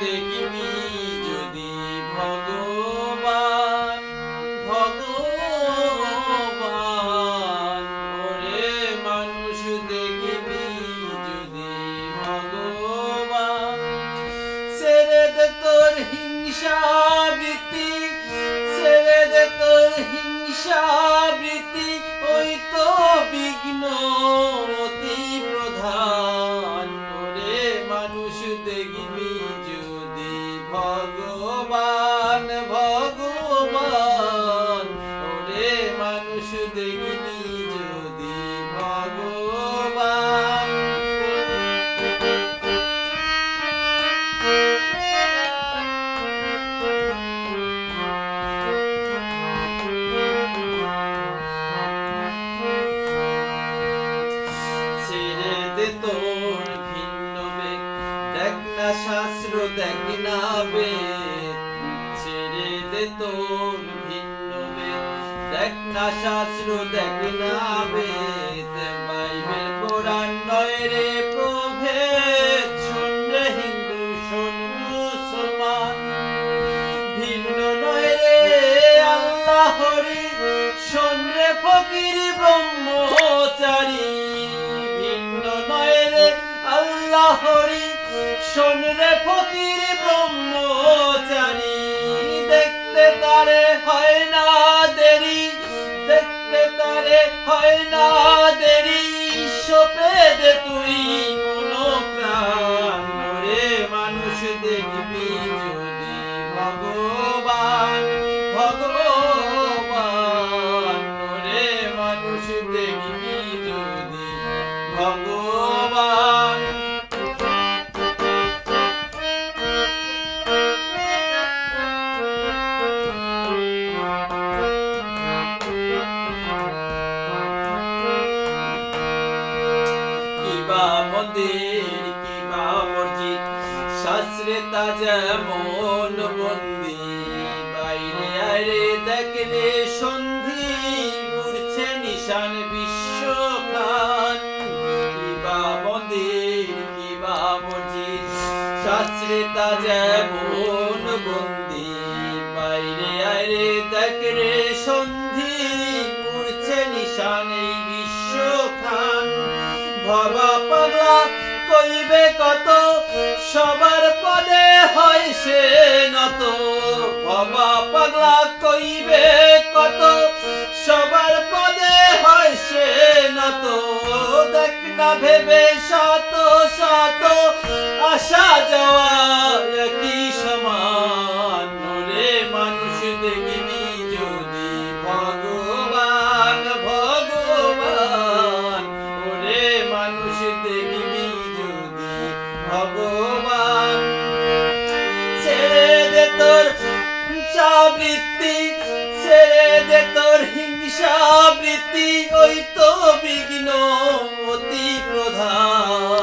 দেখিবি যদি ভগবান ভগবান ওরে মানুষ দেখিবি যদি ভগবান ছেড়ে দে তোর হিংসা বৃত্তি ছেড়ে দে তোর হিংসা বৃত্তি ওই তো বিঘ্ন অতি প্রধান ওরে মানুষ দেখিবি যদি ভগবান ভগবান ওরে মানুষ দেখিবি যদি ভগবান ছেড়ে দে তোর ভিন্ন বেগ দেখ না শাস্ত্র দেখ না বেদ ছেড়ে দে তোর ভিন্ন বেগ দেখ না শাস্ত্র দেখ না বেদ বাইবেল কোরআন নয় রে প্রভেদ শোন রে হিন্দু শোন মুসলমান ভিন্ন নয় রে আল্লাহ হরি শোন রে ফকির ব্রহ্মচারী ভিন্ন নয় রে আল্লাহ হরি শোন রে ফকির ব্রহ্মচারী দেখতে তারে হয় না দেরি দেখতে তারে হয় না দেরি সপে দে তুই মনো প্রাণ রে মানুষ দেখবি যদি ভগবান ভগবান রে মানুষ দেখবি যদি ভগবান কিবা মন্দির কিবা মসজিদ শাস্ত্রে তা যেমন বন্দি বাইরে আইরে দেখলে সন্ধি উড়ছে নিশান বিশ্বখান কিবা মন্দির কিবা মসজিদ শাস্ত্রে তা যেমন বন্দি বাইরে আইরে দেখলে সন্ধি উড়ছে নিশান এই বিশ্বখান ভবা পাগলা কইবে কত সবার পদে হয় সে নত ভবা পাগলা কইবে কত সবার পদে হয় সে নত দেখ না ভেবে শত শত আসা যাওয়া একই সমান রে মানুষ দেখিবি যদি ভগবান ভগবান ওরে মানুষ দেখিবি যদি ভগবান ছেড়ে দে তোর হিংসাবৃত্তি ছেড়ে দে তোর হিংসাবৃত্তি ওই তো বিঘ্ন অতি প্রধান